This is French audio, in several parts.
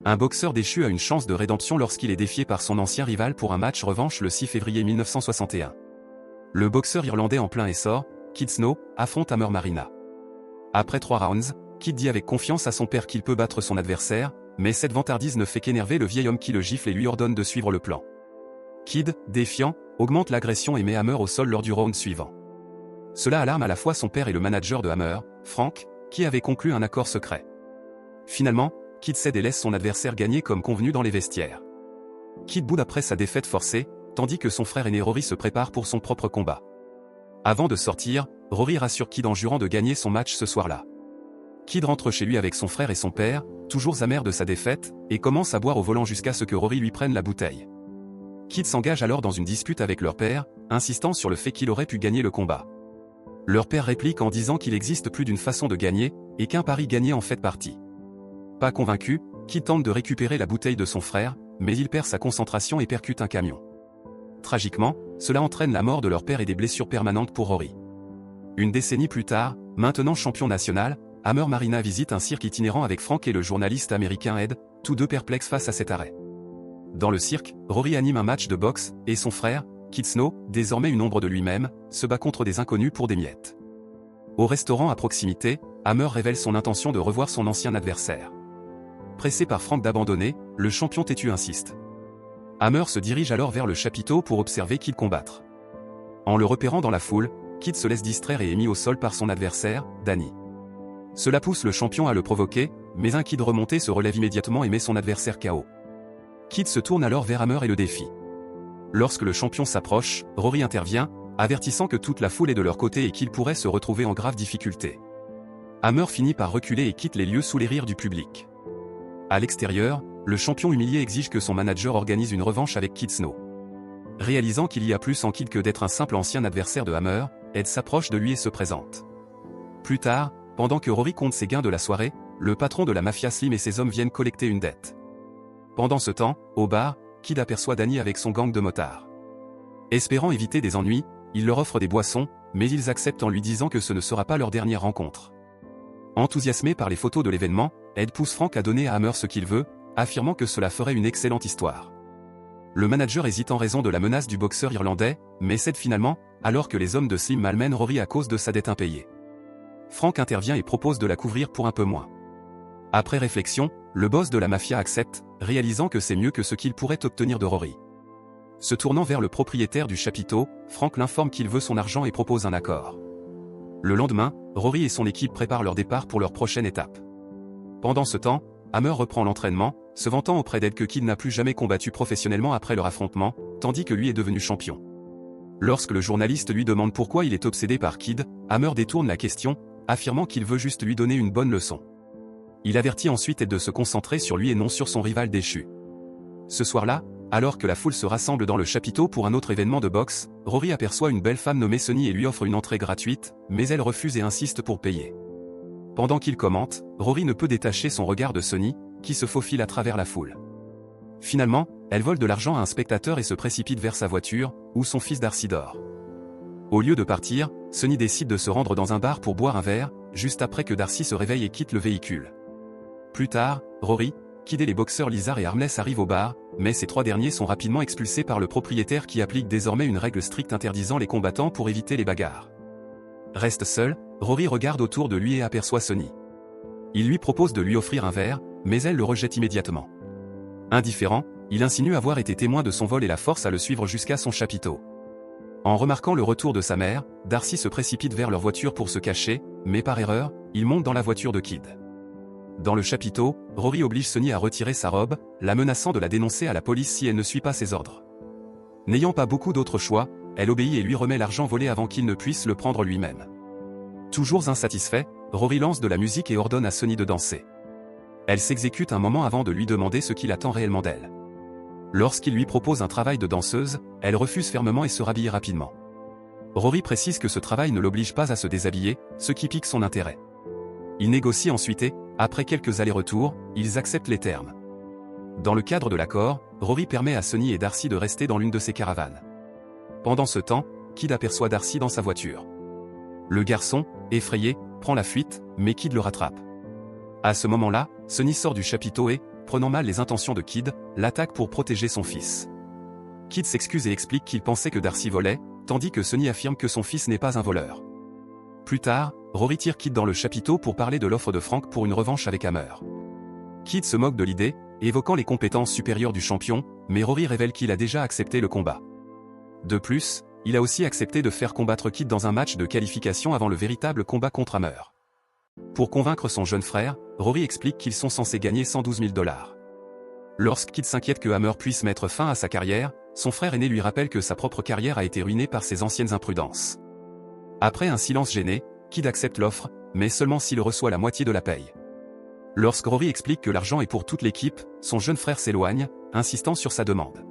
Un boxeur déchu a une chance de rédemption lorsqu'il est défié par son ancien rival pour un match revanche le 6 février 1961. Le boxeur irlandais en plein essor, Kid Snow, affronte Hammer Marina. Après 3 rounds, Kid dit avec confiance à son père qu'il peut battre son adversaire, mais cette vantardise ne fait qu'énerver le vieil homme qui le gifle et lui ordonne de suivre le plan. Kid, défiant, augmente l'agression et met Hammer au sol lors du round suivant. Cela alarme à la fois son père et le manager de Hammer, Frank, qui avait conclu un accord secret. Finalement, Kid cède et laisse son adversaire gagner comme convenu dans les vestiaires. Kid boude après sa défaite forcée, tandis que son frère aîné Rory se prépare pour son propre combat. Avant de sortir, Rory rassure Kid en jurant de gagner son match ce soir-là. Kid rentre chez lui avec son frère et son père, toujours amer de sa défaite, et commence à boire au volant jusqu'à ce que Rory lui prenne la bouteille. Kid s'engage alors dans une dispute avec leur père, insistant sur le fait qu'il aurait pu gagner le combat. Leur père réplique en disant qu'il existe plus d'une façon de gagner, et qu'un pari gagné en fait partie. Pas convaincu, Kid tente de récupérer la bouteille de son frère, mais il perd sa concentration et percute un camion. Tragiquement, cela entraîne la mort de leur père et des blessures permanentes pour Rory. Une décennie plus tard, maintenant champion national, Hammer Marina visite un cirque itinérant avec Frank et le journaliste américain Ed, tous deux perplexes face à cet arrêt. Dans le cirque, Rory anime un match de boxe, et son frère, Kid Snow, désormais une ombre de lui-même, se bat contre des inconnus pour des miettes. Au restaurant à proximité, Hammer révèle son intention de revoir son ancien adversaire. Pressé par Frank d'abandonner, le champion têtu insiste. Hammer se dirige alors vers le chapiteau pour observer Kid combattre. En le repérant dans la foule, Kid se laisse distraire et est mis au sol par son adversaire, Danny. Cela pousse le champion à le provoquer, mais un Kid remonté se relève immédiatement et met son adversaire KO. Kid se tourne alors vers Hammer et le défie. Lorsque le champion s'approche, Rory intervient, avertissant que toute la foule est de leur côté et qu'il pourrait se retrouver en grave difficulté. Hammer finit par reculer et quitte les lieux sous les rires du public. À l'extérieur, le champion humilié exige que son manager organise une revanche avec Kid Snow. Réalisant qu'il y a plus en Kid que d'être un simple ancien adversaire de Hammer, Ed s'approche de lui et se présente. Plus tard, pendant que Rory compte ses gains de la soirée, le patron de la mafia Slim et ses hommes viennent collecter une dette. Pendant ce temps, au bar, Kid aperçoit Danny avec son gang de motards. Espérant éviter des ennuis, il leur offre des boissons, mais ils acceptent en lui disant que ce ne sera pas leur dernière rencontre. Enthousiasmé par les photos de l'événement, Ed pousse Frank à donner à Hammer ce qu'il veut, affirmant que cela ferait une excellente histoire. Le manager hésite en raison de la menace du boxeur irlandais, mais cède finalement, alors que les hommes de Slim malmènent Rory à cause de sa dette impayée. Frank intervient et propose de la couvrir pour un peu moins. Après réflexion, le boss de la mafia accepte, réalisant que c'est mieux que ce qu'il pourrait obtenir de Rory. Se tournant vers le propriétaire du chapiteau, Frank l'informe qu'il veut son argent et propose un accord. Le lendemain, Rory et son équipe préparent leur départ pour leur prochaine étape. Pendant ce temps, Hammer reprend l'entraînement, se vantant auprès d'Ed que Kid n'a plus jamais combattu professionnellement après leur affrontement, tandis que lui est devenu champion. Lorsque le journaliste lui demande pourquoi il est obsédé par Kid, Hammer détourne la question, affirmant qu'il veut juste lui donner une bonne leçon. Il avertit ensuite Ed de se concentrer sur lui et non sur son rival déchu. Ce soir-là, alors que la foule se rassemble dans le chapiteau pour un autre événement de boxe, Rory aperçoit une belle femme nommée Sonny et lui offre une entrée gratuite, mais elle refuse et insiste pour payer. Pendant qu'il commente, Rory ne peut détacher son regard de Sonny, qui se faufile à travers la foule. Finalement, elle vole de l'argent à un spectateur et se précipite vers sa voiture, où son fils Darcy dort. Au lieu de partir, Sonny décide de se rendre dans un bar pour boire un verre, juste après que Darcy se réveille et quitte le véhicule. Plus tard, Rory, Kid et les boxeurs Lizard et Harmless arrivent au bar, mais ces trois derniers sont rapidement expulsés par le propriétaire qui applique désormais une règle stricte interdisant les combattants pour éviter les bagarres. Reste seul, Rory regarde autour de lui et aperçoit Sonny. Il lui propose de lui offrir un verre, mais elle le rejette immédiatement. Indifférent, il insinue avoir été témoin de son vol et la force à le suivre jusqu'à son chapiteau. En remarquant le retour de sa mère, Darcy se précipite vers leur voiture pour se cacher, mais par erreur, il monte dans la voiture de Kid. Dans le chapiteau, Rory oblige Sonny à retirer sa robe, la menaçant de la dénoncer à la police si elle ne suit pas ses ordres. N'ayant pas beaucoup d'autres choix, elle obéit et lui remet l'argent volé avant qu'il ne puisse le prendre lui-même. Toujours insatisfait, Rory lance de la musique et ordonne à Sonny de danser. Elle s'exécute un moment avant de lui demander ce qu'il attend réellement d'elle. Lorsqu'il lui propose un travail de danseuse, elle refuse fermement et se rhabille rapidement. Rory précise que ce travail ne l'oblige pas à se déshabiller, ce qui pique son intérêt. Ils négocient ensuite et, après quelques allers-retours, ils acceptent les termes. Dans le cadre de l'accord, Rory permet à Sonny et Darcy de rester dans l'une de ses caravanes. Pendant ce temps, Kid aperçoit Darcy dans sa voiture. Le garçon, effrayé, prend la fuite, mais Kid le rattrape. À ce moment-là, Sonny sort du chapiteau et, comprenant mal les intentions de Kid, l'attaque pour protéger son fils. Kid s'excuse et explique qu'il pensait que Darcy volait, tandis que Sonny affirme que son fils n'est pas un voleur. Plus tard, Rory tire Kid dans le chapiteau pour parler de l'offre de Frank pour une revanche avec Hammer. Kid se moque de l'idée, évoquant les compétences supérieures du champion, mais Rory révèle qu'il a déjà accepté le combat. De plus, il a aussi accepté de faire combattre Kid dans un match de qualification avant le véritable combat contre Hammer. Pour convaincre son jeune frère, Rory explique qu'ils sont censés gagner 112 000 $. Lorsque Kid s'inquiète que Hammer puisse mettre fin à sa carrière, son frère aîné lui rappelle que sa propre carrière a été ruinée par ses anciennes imprudences. Après un silence gêné, Kid accepte l'offre, mais seulement s'il reçoit la moitié de la paye. Lorsque Rory explique que l'argent est pour toute l'équipe, son jeune frère s'éloigne, insistant sur sa demande.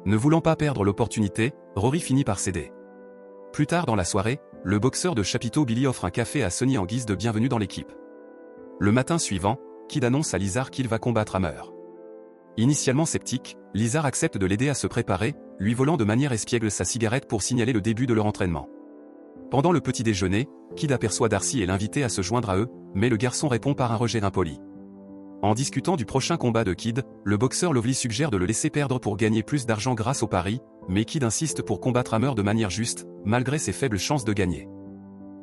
Ne voulant pas perdre l'opportunité, Rory finit par céder. Plus tard dans la soirée, le boxeur de chapiteau Billy offre un café à Sonny en guise de bienvenue dans l'équipe. Le matin suivant, Kid annonce à Lizard qu'il va combattre Hammer. Initialement sceptique, Lizard accepte de l'aider à se préparer, lui volant de manière espiègle sa cigarette pour signaler le début de leur entraînement. Pendant le petit déjeuner, Kid aperçoit Darcy et l'invite à se joindre à eux, mais le garçon répond par un rejet impoli. En discutant du prochain combat de Kid, le boxeur Lovely suggère de le laisser perdre pour gagner plus d'argent grâce au pari, mais Kid insiste pour combattre Hammer de manière juste, malgré ses faibles chances de gagner.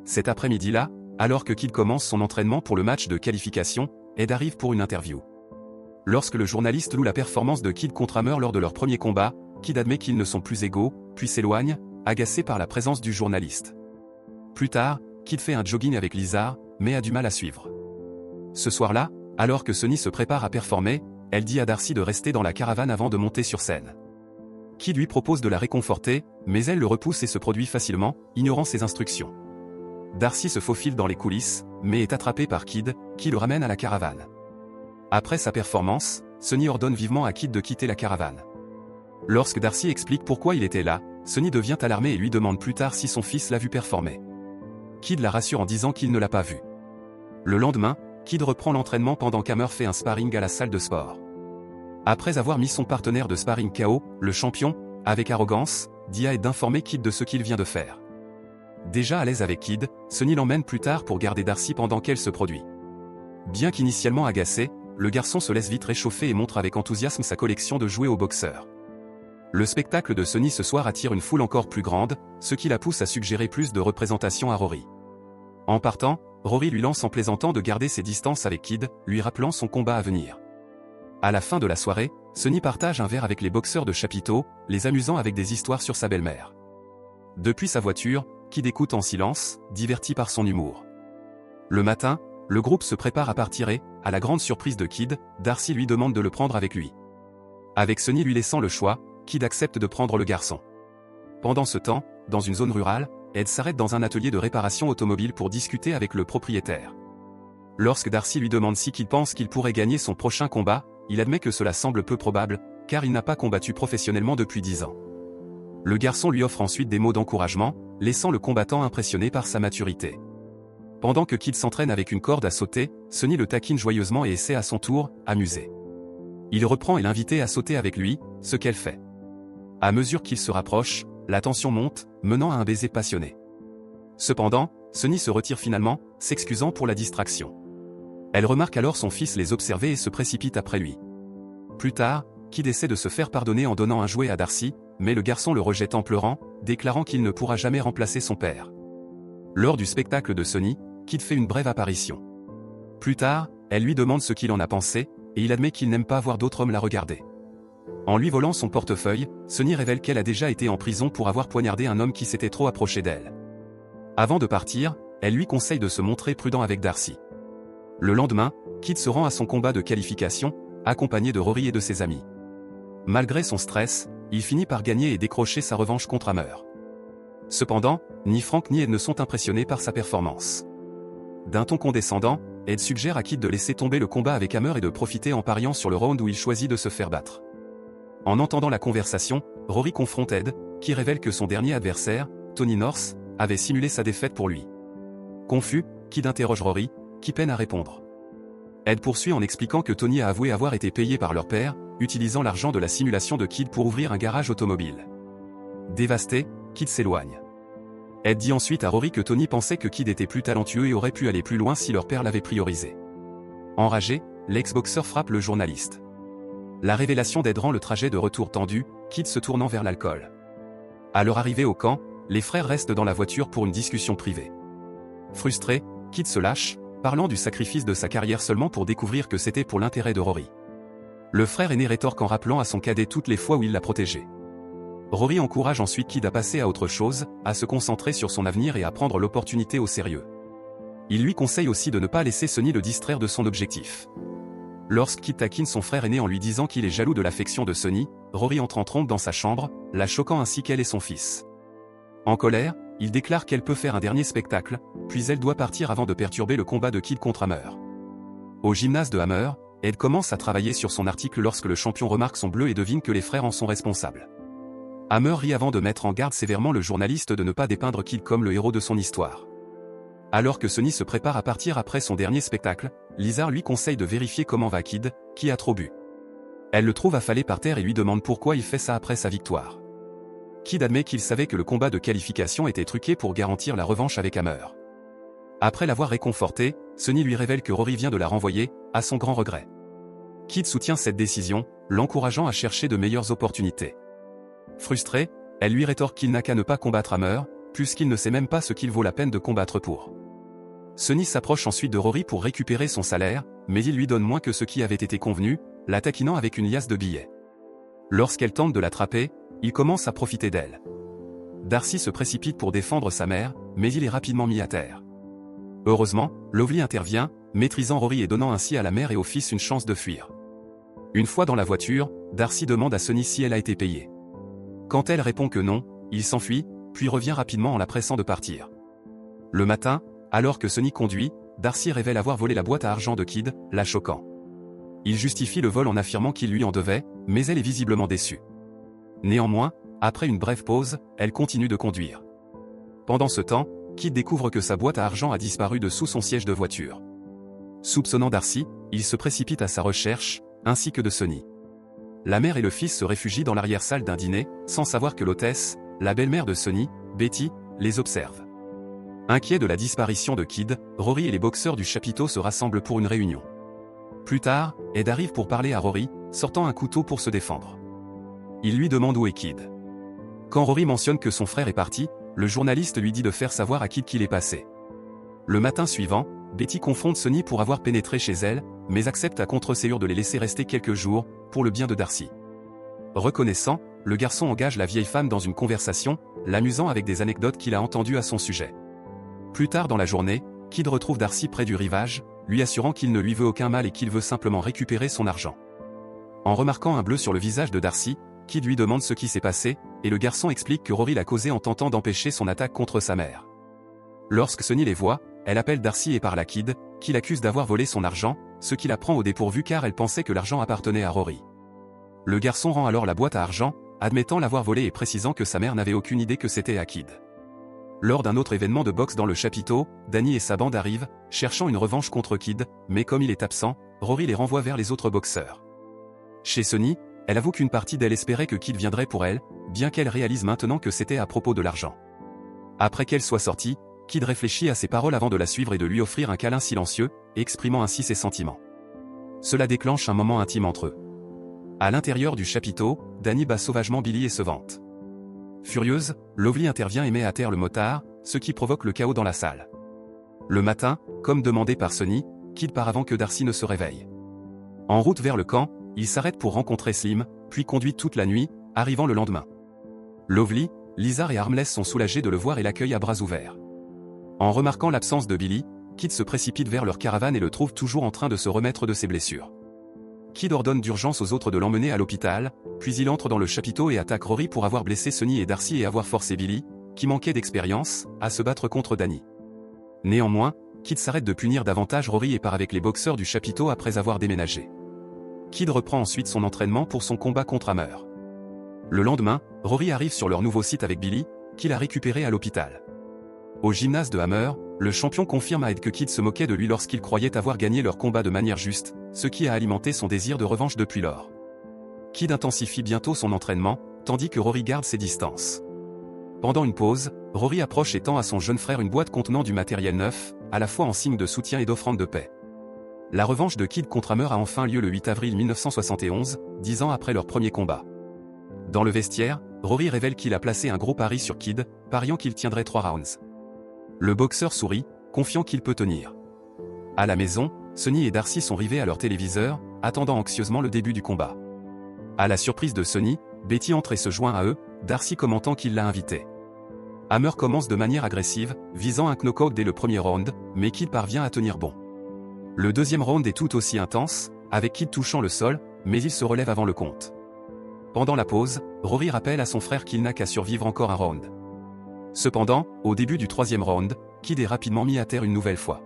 Cet après-midi-là, alors que Kid commence son entraînement pour le match de qualification, Ed arrive pour une interview. Lorsque le journaliste loue la performance de Kid contre Hammer lors de leur premier combat, Kid admet qu'ils ne sont plus égaux, puis s'éloigne, agacé par la présence du journaliste. Plus tard, Kid fait un jogging avec Lizard, mais a du mal à suivre. Ce soir-là, alors que Sonny se prépare à performer, elle dit à Darcy de rester dans la caravane avant de monter sur scène. Kid lui propose de la réconforter, mais elle le repousse et se produit facilement, ignorant ses instructions. Darcy se faufile dans les coulisses, mais est attrapé par Kid, qui le ramène à la caravane. Après sa performance, Sonny ordonne vivement à Kid de quitter la caravane. Lorsque Darcy explique pourquoi il était là, Sonny devient alarmé et lui demande plus tard si son fils l'a vu performer. Kid la rassure en disant qu'il ne l'a pas vu. Le lendemain, Kid reprend l'entraînement pendant qu'Hammer fait un sparring à la salle de sport. Après avoir mis son partenaire de sparring KO, le champion, avec arrogance, dit à Ed d'informer Kid de ce qu'il vient de faire. Déjà à l'aise avec Kid, Sonny l'emmène plus tard pour garder Darcy pendant qu'elle se produit. Bien qu'initialement agacé, le garçon se laisse vite réchauffer et montre avec enthousiasme sa collection de jouets au boxeur. Le spectacle de Sonny ce soir attire une foule encore plus grande, ce qui la pousse à suggérer plus de représentation à Rory. En partant, Rory lui lance en plaisantant de garder ses distances avec Kid, lui rappelant son combat à venir. À la fin de la soirée, Sonny partage un verre avec les boxeurs de chapiteau, les amusant avec des histoires sur sa belle-mère. Depuis sa voiture, Kid écoute en silence, diverti par son humour. Le matin, le groupe se prépare à partir et, à la grande surprise de Kid, Darcy lui demande de le prendre avec lui. Avec Sonny lui laissant le choix, Kid accepte de prendre le garçon. Pendant ce temps, dans une zone rurale, Ed s'arrête dans un atelier de réparation automobile pour discuter avec le propriétaire. Lorsque Darcy lui demande si Kid pense qu'il pourrait gagner son prochain combat, il admet que cela semble peu probable, car il n'a pas combattu professionnellement depuis 10 ans. Le garçon lui offre ensuite des mots d'encouragement, laissant le combattant impressionné par sa maturité. Pendant que Kid s'entraîne avec une corde à sauter, Sonny le taquine joyeusement et essaie à son tour, amusé. Il reprend et l'invite à sauter avec lui, ce qu'elle fait. À mesure qu'ils se rapprochent, la tension monte, menant à un baiser passionné. Cependant, Sonny se retire finalement, s'excusant pour la distraction. Elle remarque alors son fils les observer et se précipite après lui. Plus tard, Kid essaie de se faire pardonner en donnant un jouet à Darcy, mais le garçon le rejette en pleurant, déclarant qu'il ne pourra jamais remplacer son père. Lors du spectacle de Sonny, Kid fait une brève apparition. Plus tard, elle lui demande ce qu'il en a pensé, et il admet qu'il n'aime pas voir d'autres hommes la regarder. En lui volant son portefeuille, Sonny révèle qu'elle a déjà été en prison pour avoir poignardé un homme qui s'était trop approché d'elle. Avant de partir, elle lui conseille de se montrer prudent avec Darcy. Le lendemain, Kid se rend à son combat de qualification, accompagné de Rory et de ses amis. Malgré son stress, il finit par gagner et décrocher sa revanche contre Hammer. Cependant, ni Frank ni Ed ne sont impressionnés par sa performance. D'un ton condescendant, Ed suggère à Kid de laisser tomber le combat avec Hammer et de profiter en pariant sur le round où il choisit de se faire battre. En entendant la conversation, Rory confronte Ed, qui révèle que son dernier adversaire, Tony North, avait simulé sa défaite pour lui. Confus, Kid interroge Rory, qui peine à répondre. Ed poursuit en expliquant que Tony a avoué avoir été payé par leur père, utilisant l'argent de la simulation de Kid pour ouvrir un garage automobile. Dévasté, Kid s'éloigne. Ed dit ensuite à Rory que Tony pensait que Kid était plus talentueux et aurait pu aller plus loin si leur père l'avait priorisé. Enragé, l'ex-boxeur frappe le journaliste. La révélation d'Ed rend le trajet de retour tendu, Kid se tournant vers l'alcool. À leur arrivée au camp, les frères restent dans la voiture pour une discussion privée. Frustré, Kid se lâche, parlant du sacrifice de sa carrière seulement pour découvrir que c'était pour l'intérêt de Rory. Le frère aîné rétorque en rappelant à son cadet toutes les fois où il l'a protégé. Rory encourage ensuite Kid à passer à autre chose, à se concentrer sur son avenir et à prendre l'opportunité au sérieux. Il lui conseille aussi de ne pas laisser Sonny le distraire de son objectif. Lorsque Kid taquine son frère aîné en lui disant qu'il est jaloux de l'affection de Sonny, Rory entre en trompe dans sa chambre, la choquant ainsi qu'elle et son fils. En colère, il déclare qu'elle peut faire un dernier spectacle, puis elle doit partir avant de perturber le combat de Kid contre Hammer. Au gymnase de Hammer, Ed commence à travailler sur son article lorsque le champion remarque son bleu et devine que les frères en sont responsables. Hammer rit avant de mettre en garde sévèrement le journaliste de ne pas dépeindre Kid comme le héros de son histoire. Alors que Sonny se prépare à partir après son dernier spectacle, Lizard lui conseille de vérifier comment va Kid, qui a trop bu. Elle le trouve affalé par terre et lui demande pourquoi il fait ça après sa victoire. Kid admet qu'il savait que le combat de qualification était truqué pour garantir la revanche avec Hammer. Après l'avoir réconforté, Sonny lui révèle que Rory vient de la renvoyer, à son grand regret. Kid soutient cette décision, l'encourageant à chercher de meilleures opportunités. Frustré, elle lui rétorque qu'il n'a qu'à ne pas combattre Hammer, puisqu'il ne sait même pas ce qu'il vaut la peine de combattre pour. Sonny s'approche ensuite de Rory pour récupérer son salaire, mais il lui donne moins que ce qui avait été convenu, la taquinant avec une liasse de billets. Lorsqu'elle tente de l'attraper, il commence à profiter d'elle. Darcy se précipite pour défendre sa mère, mais il est rapidement mis à terre. Heureusement, Lovely intervient, maîtrisant Rory et donnant ainsi à la mère et au fils une chance de fuir. Une fois dans la voiture, Darcy demande à Sonny si elle a été payée. Quand elle répond que non, il s'enfuit, puis revient rapidement en la pressant de partir. Le matin, alors que Sonny conduit, Darcy révèle avoir volé la boîte à argent de Kid, la choquant. Il justifie le vol en affirmant qu'il lui en devait, mais elle est visiblement déçue. Néanmoins, après une brève pause, elle continue de conduire. Pendant ce temps, Kid découvre que sa boîte à argent a disparu de sous son siège de voiture. Soupçonnant Darcy, il se précipite à sa recherche, ainsi que de Sonny. La mère et le fils se réfugient dans l'arrière-salle d'un dîner, sans savoir que l'hôtesse, la belle-mère de Sonny, Betty, les observe. Inquiets de la disparition de Kid, Rory et les boxeurs du chapiteau se rassemblent pour une réunion. Plus tard, Ed arrive pour parler à Rory, sortant un couteau pour se défendre. Il lui demande où est Kid. Quand Rory mentionne que son frère est parti, le journaliste lui dit de faire savoir à Kid qu'il est passé. Le matin suivant, Betty confronte Sonny pour avoir pénétré chez elle, mais accepte à contre-ségur de les laisser rester quelques jours, pour le bien de Darcy. Reconnaissant, le garçon engage la vieille femme dans une conversation, l'amusant avec des anecdotes qu'il a entendues à son sujet. Plus tard dans la journée, Kid retrouve Darcy près du rivage, lui assurant qu'il ne lui veut aucun mal et qu'il veut simplement récupérer son argent. En remarquant un bleu sur le visage de Darcy, Kid lui demande ce qui s'est passé, et le garçon explique que Rory l'a causé en tentant d'empêcher son attaque contre sa mère. Lorsque Sonny les voit, elle appelle Darcy et parle à Kid, qui l'accuse d'avoir volé son argent, ce qui la prend au dépourvu car elle pensait que l'argent appartenait à Rory. Le garçon rend alors la boîte à argent, admettant l'avoir volée et précisant que sa mère n'avait aucune idée que c'était à Kid. Lors d'un autre événement de boxe dans le chapiteau, Danny et sa bande arrivent, cherchant une revanche contre Kid, mais comme il est absent, Rory les renvoie vers les autres boxeurs. Chez Sonny, elle avoue qu'une partie d'elle espérait que Kid viendrait pour elle, bien qu'elle réalise maintenant que c'était à propos de l'argent. Après qu'elle soit sortie, Kid réfléchit à ses paroles avant de la suivre et de lui offrir un câlin silencieux, exprimant ainsi ses sentiments. Cela déclenche un moment intime entre eux. À l'intérieur du chapiteau, Danny bat sauvagement Billy et se vante. Furieuse, Lovely intervient et met à terre le motard, ce qui provoque le chaos dans la salle. Le matin, comme demandé par Sonny, Kid part avant que Darcy ne se réveille. En route vers le camp, il s'arrête pour rencontrer Slim, puis conduit toute la nuit, arrivant le lendemain. Lovely, Lizard et Harmless sont soulagés de le voir et l'accueillent à bras ouverts. En remarquant l'absence de Billy, Kid se précipite vers leur caravane et le trouve toujours en train de se remettre de ses blessures. Kid ordonne d'urgence aux autres de l'emmener à l'hôpital, puis il entre dans le chapiteau et attaque Rory pour avoir blessé Sonny et Darcy et avoir forcé Billy, qui manquait d'expérience, à se battre contre Danny. Néanmoins, Kid s'arrête de punir davantage Rory et part avec les boxeurs du chapiteau après avoir déménagé. Kid reprend ensuite son entraînement pour son combat contre Hammer. Le lendemain, Rory arrive sur leur nouveau site avec Billy, qu'il a récupéré à l'hôpital. Au gymnase de Hammer, le champion confirme à Ed que Kid se moquait de lui lorsqu'il croyait avoir gagné leur combat de manière juste, ce qui a alimenté son désir de revanche depuis lors. Kid intensifie bientôt son entraînement, tandis que Rory garde ses distances. Pendant une pause, Rory approche et tend à son jeune frère une boîte contenant du matériel neuf, à la fois en signe de soutien et d'offrande de paix. La revanche de Kid contre Hammer a enfin lieu le 8 avril 1971, 10 ans après leur premier combat. Dans le vestiaire, Rory révèle qu'il a placé un gros pari sur Kid, pariant qu'il tiendrait 3 rounds. Le boxeur sourit, confiant qu'il peut tenir. À la maison, Sonny et Darcy sont rivés à leur téléviseur, attendant anxieusement le début du combat. À la surprise de Sonny, Betty entre et se joint à eux, Darcy commentant qu'il l'a invité. Hammer commence de manière agressive, visant un knockout dès le premier round, mais Kid parvient à tenir bon. Le deuxième round est tout aussi intense, avec Kid touchant le sol, mais il se relève avant le compte. Pendant la pause, Rory rappelle à son frère qu'il n'a qu'à survivre encore un round. Cependant, au début du troisième round, Kid est rapidement mis à terre une nouvelle fois.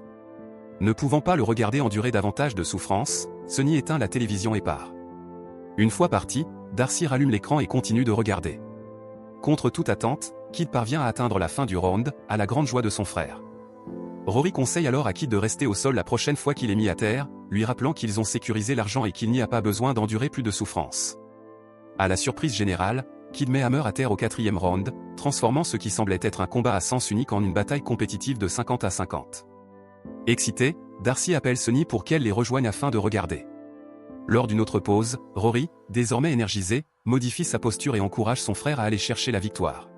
Ne pouvant pas le regarder endurer davantage de souffrance, Sonny éteint la télévision et part. Une fois parti, Darcy rallume l'écran et continue de regarder. Contre toute attente, Kid parvient à atteindre la fin du round, à la grande joie de son frère. Rory conseille alors à Kid de rester au sol la prochaine fois qu'il est mis à terre, lui rappelant qu'ils ont sécurisé l'argent et qu'il n'y a pas besoin d'endurer plus de souffrance. À la surprise générale, Kid met Hammer à terre au quatrième round, transformant ce qui semblait être un combat à sens unique en une bataille compétitive de 50 à 50. Excité, Darcy appelle Sonny pour qu'elle les rejoigne afin de regarder. Lors d'une autre pause, Rory, désormais énergisé, modifie sa posture et encourage son frère à aller chercher la victoire.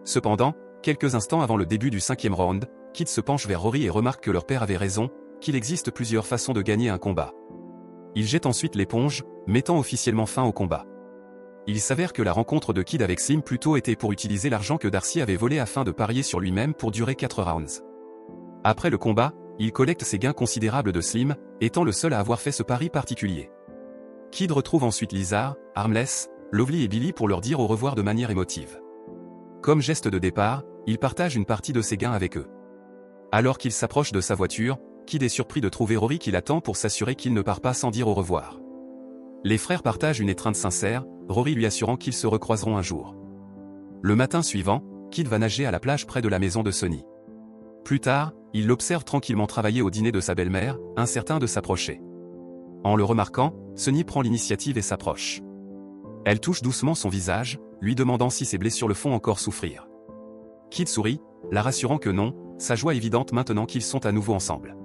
Cependant, quelques instants avant le début du cinquième round, Kid se penche vers Rory et remarque que leur père avait raison, qu'il existe plusieurs façons de gagner un combat. Il jette ensuite l'éponge, mettant officiellement fin au combat. Il s'avère que la rencontre de Kid avec Slim plus tôt était pour utiliser l'argent que Darcy avait volé afin de parier sur lui-même pour durer 4 rounds. Après le combat, il collecte ses gains considérables de Slim, étant le seul à avoir fait ce pari particulier. Kid retrouve ensuite Lizard, Harmless, Lovely et Billy pour leur dire au revoir de manière émotive. Comme geste de départ, il partage une partie de ses gains avec eux. Alors qu'il s'approche de sa voiture, Kid est surpris de trouver Rory qui l'attend pour s'assurer qu'il ne part pas sans dire au revoir. Les frères partagent une étreinte sincère, Rory lui assurant qu'ils se recroiseront un jour. Le matin suivant, Kid va nager à la plage près de la maison de Sonny. Plus tard, il l'observe tranquillement travailler au dîner de sa belle-mère, incertain de s'approcher. En le remarquant, Sonny prend l'initiative et s'approche. Elle touche doucement son visage, lui demandant si ses blessures le font encore souffrir. Kid sourit, la rassurant que non, sa joie évidente maintenant qu'ils sont à nouveau ensemble.